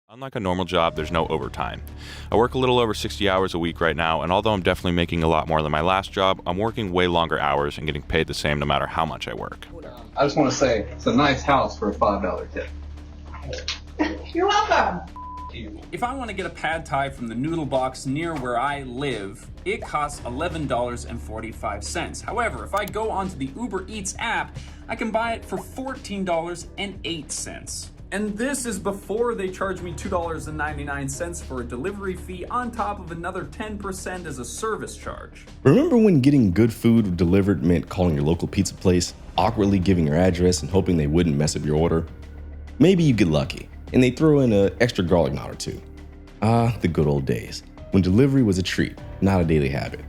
Unlike a normal job, there's no overtime. I work a little over 60 hours a week right now, and although I'm definitely making a lot more than my last job, I'm working way longer hours and getting paid the same no matter how much I work. I just want to say, it's a nice house for a $5 tip. You're welcome. If I want to get a pad thai from the noodle box near where I live, it costs $11.45. However, if I go onto the Uber Eats app, I can buy it for $14.08. And this is before they charge me $2.99 for a delivery fee on top of another 10% as a service charge. Remember when getting good food delivered meant calling your local pizza place, awkwardly giving your address and hoping they wouldn't mess up your order? Maybe you get lucky and they throw in an extra garlic knot or two. Ah, the good old days, when delivery was a treat, not a daily habit.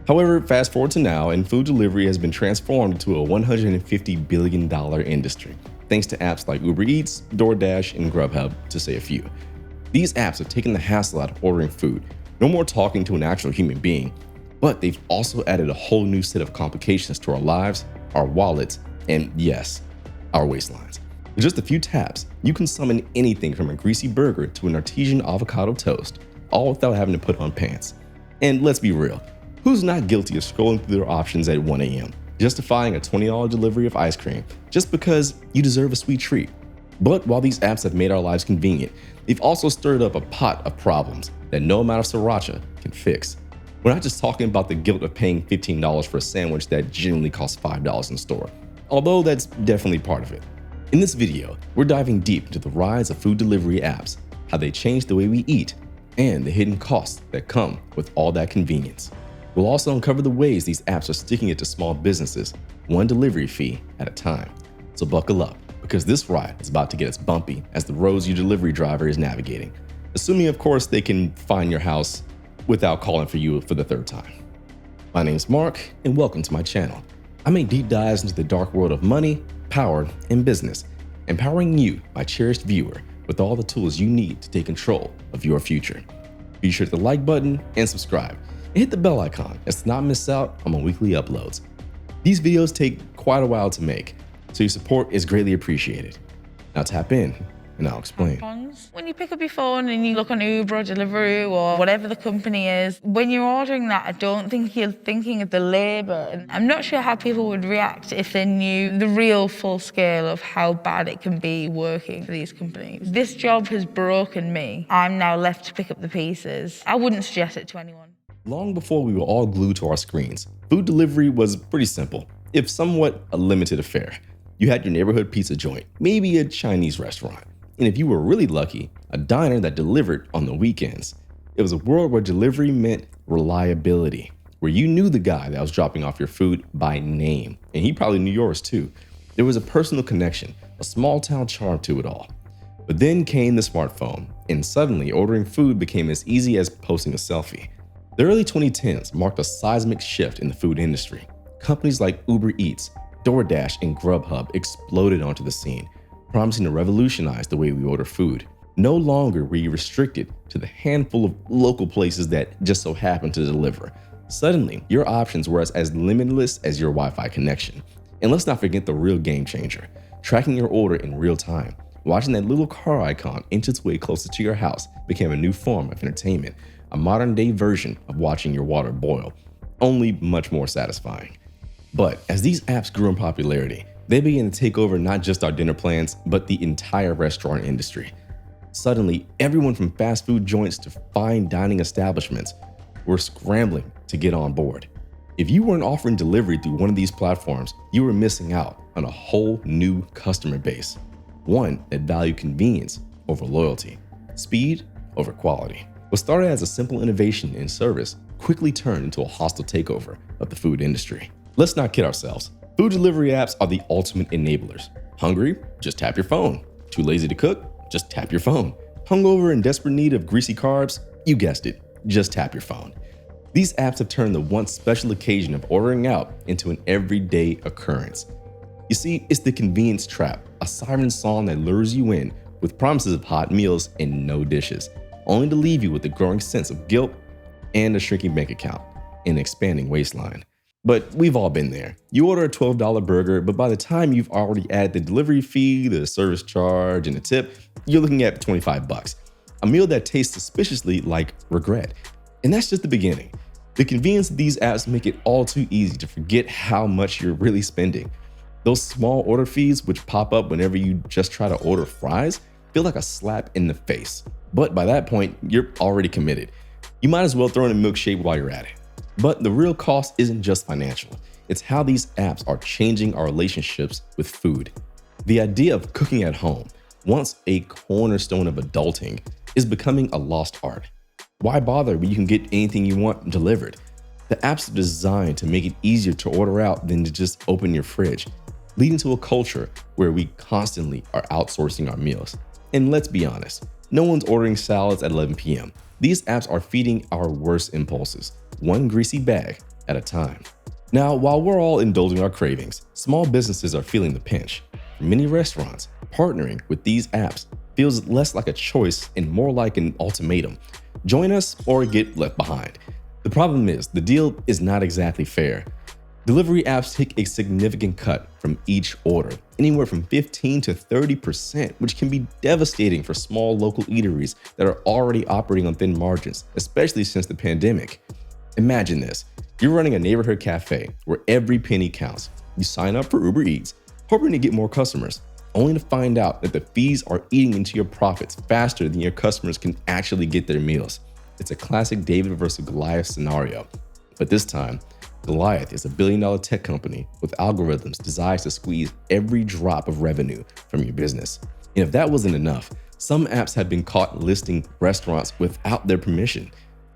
However, fast forward to now, and food delivery has been transformed into a $150 billion industry, thanks to apps like Uber Eats, DoorDash, and Grubhub, to say a few. These apps have taken the hassle out of ordering food, no more talking to an actual human being, but they've also added a whole new set of complications to our lives, our wallets, and yes, our waistlines. With just a few taps, you can summon anything from a greasy burger to an artesian avocado toast, all without having to put on pants. And let's be real, who's not guilty of scrolling through their options at 1 a.m., justifying a $20 delivery of ice cream just because you deserve a sweet treat? But while these apps have made our lives convenient, they've also stirred up a pot of problems that no amount of sriracha can fix. We're not just talking about the guilt of paying $15 for a sandwich that generally costs $5 in the store, although that's definitely part of it. In this video, we're diving deep into the rise of food delivery apps, how they change the way we eat, and the hidden costs that come with all that convenience. We'll also uncover the ways these apps are sticking it to small businesses, one delivery fee at a time. So buckle up, because this ride is about to get as bumpy as the roads your delivery driver is navigating. Assuming, of course, they can find your house without calling for you for the third time. My name's Mark, and welcome to my channel. I make deep dives into the dark world of money, power, and business, empowering you, my cherished viewer, with all the tools you need to take control of your future. Be sure to hit the like button and subscribe, and hit the bell icon as to not miss out on my weekly uploads. These videos take quite a while to make, so your support is greatly appreciated. Now tap in, and I'll explain. When you pick up your phone and you look on Uber or Deliveroo or whatever the company is, when you're ordering that, I don't think you're thinking of the labour. And I'm not sure how people would react if they knew the real full scale of how bad it can be working for these companies. This job has broken me. I'm now left to pick up the pieces. I wouldn't suggest it to anyone. Long before we were all glued to our screens, food delivery was pretty simple, if somewhat a limited affair. You had your neighborhood pizza joint, maybe a Chinese restaurant, and if you were really lucky, a diner that delivered on the weekends. It was a world where delivery meant reliability, where you knew the guy that was dropping off your food by name, and he probably knew yours too. There was a personal connection, a small town charm to it all. But then came the smartphone, and suddenly ordering food became as easy as posting a selfie. The early 2010s marked a seismic shift in the food industry. Companies like Uber Eats, DoorDash, and Grubhub exploded onto the scene, promising to revolutionize the way we order food. No longer were you restricted to the handful of local places that just so happened to deliver. Suddenly, your options were as limitless as your Wi-Fi connection. And let's not forget the real game changer, tracking your order in real time. Watching that little car icon inch its way closer to your house became a new form of entertainment, a modern-day version of watching your water boil, only much more satisfying. But as these apps grew in popularity, they began to take over not just our dinner plans, but the entire restaurant industry. Suddenly, everyone from fast food joints to fine dining establishments were scrambling to get on board. If you weren't offering delivery through one of these platforms, you were missing out on a whole new customer base, one that valued convenience over loyalty, speed over quality. What started as a simple innovation in service quickly turned into a hostile takeover of the food industry. Let's not kid ourselves. Food delivery apps are the ultimate enablers. Hungry? Just tap your phone. Too lazy to cook? Just tap your phone. Hungover and desperate need of greasy carbs? You guessed it, just tap your phone. These apps have turned the once special occasion of ordering out into an everyday occurrence. You see, it's the convenience trap, a siren song that lures you in with promises of hot meals and no dishes, only to leave you with a growing sense of guilt and a shrinking bank account, and an expanding waistline. But we've all been there. You order a $12 burger, but by the time you've already added the delivery fee, the service charge, and the tip, you're looking at $25. a meal that tastes suspiciously like regret. And that's just the beginning. The convenience of these apps make it all too easy to forget how much you're really spending. Those small order fees, which pop up whenever you just try to order fries, feel like a slap in the face. But by that point, you're already committed. You might as well throw in a milkshake while you're at it. But the real cost isn't just financial. It's how these apps are changing our relationships with food. The idea of cooking at home, once a cornerstone of adulting, is becoming a lost art. Why bother when you can get anything you want delivered? The apps are designed to make it easier to order out than to just open your fridge, leading to a culture where we constantly are outsourcing our meals. And let's be honest, no one's ordering salads at 11 p.m. These apps are feeding our worst impulses, one greasy bag at a time. Now, while we're all indulging our cravings, small businesses are feeling the pinch. For many restaurants, partnering with these apps feels less like a choice and more like an ultimatum. Join us or get left behind. The problem is, the deal is not exactly fair. Delivery apps take a significant cut from each order, anywhere from 15 to 30%, which can be devastating for small local eateries that are already operating on thin margins, especially since the pandemic. Imagine this. You're running a neighborhood cafe where every penny counts. You sign up for Uber Eats, hoping to get more customers, only to find out that the fees are eating into your profits faster than your customers can actually get their meals. It's a classic David versus Goliath scenario. But this time, Goliath is a billion-dollar tech company with algorithms designed to squeeze every drop of revenue from your business. And if that wasn't enough, some apps have been caught listing restaurants without their permission,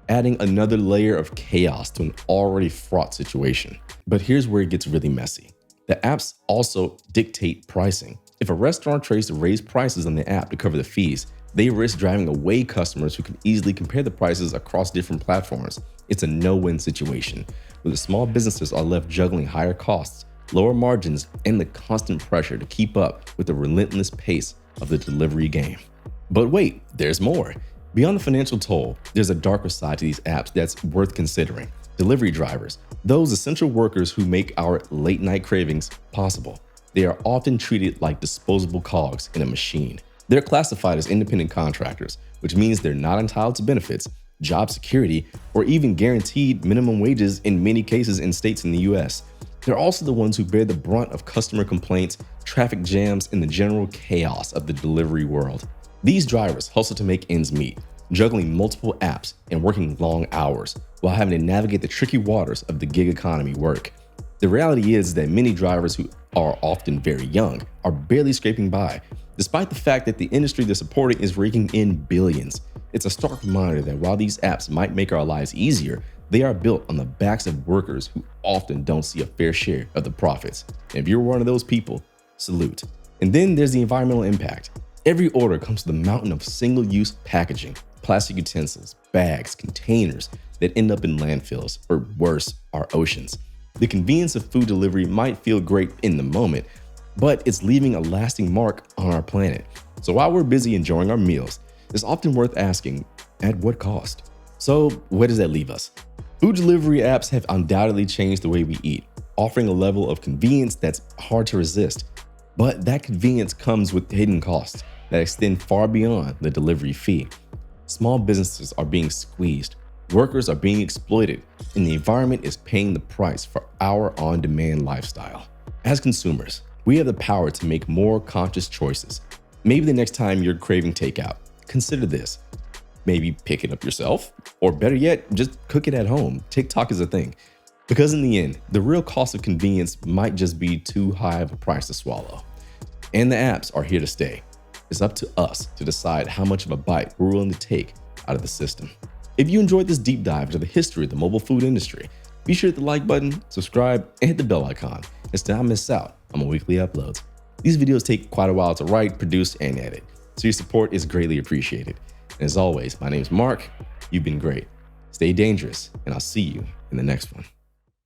adding another layer of chaos to an already fraught situation. But here's where it gets really messy. The apps also dictate pricing. If a restaurant tries to raise prices on the app to cover the fees, they risk driving away customers who can easily compare the prices across different platforms. It's a no-win situation, where the small businesses are left juggling higher costs, lower margins, and the constant pressure to keep up with the relentless pace of the delivery game. But wait, there's more. Beyond the financial toll, there's a darker side to these apps that's worth considering. Delivery drivers, those essential workers who make our late-night cravings possible. They are often treated like disposable cogs in a machine. They're classified as independent contractors, which means they're not entitled to benefits, job security, or even guaranteed minimum wages in many cases in states in the US. They're also the ones who bear the brunt of customer complaints, traffic jams, and the general chaos of the delivery world. These drivers hustle to make ends meet, juggling multiple apps and working long hours while having to navigate the tricky waters of the gig economy work. The reality is that many drivers who are often very young are barely scraping by, despite the fact that the industry they're supporting is raking in billions. It's a stark reminder that while these apps might make our lives easier, they are built on the backs of workers who often don't see a fair share of the profits. And if you're one of those people, salute. And then there's the environmental impact. Every order comes with a mountain of single-use packaging, plastic utensils, bags, containers that end up in landfills, or worse, our oceans. The convenience of food delivery might feel great in the moment, but it's leaving a lasting mark on our planet. So while we're busy enjoying our meals, it's often worth asking, at what cost? So where does that leave us? Food delivery apps have undoubtedly changed the way we eat, offering a level of convenience that's hard to resist. But that convenience comes with hidden costs that extend far beyond the delivery fee. Small businesses are being squeezed, workers are being exploited, and the environment is paying the price for our on-demand lifestyle. As consumers, we have the power to make more conscious choices. Maybe the next time you're craving takeout, consider this. Maybe pick it up yourself, or better yet, just cook it at home. TikTok is a thing. Because in the end, the real cost of convenience might just be too high of a price to swallow. And the apps are here to stay. It's up to us to decide how much of a bite we're willing to take out of the system. If you enjoyed this deep dive into the history of the mobile food industry, be sure to hit the like button, subscribe, and hit the bell icon to not miss out on my weekly uploads. These videos take quite a while to write, produce, and edit, so your support is greatly appreciated. And as always, my name is Mark. You've been great. Stay dangerous, and I'll see you in the next one.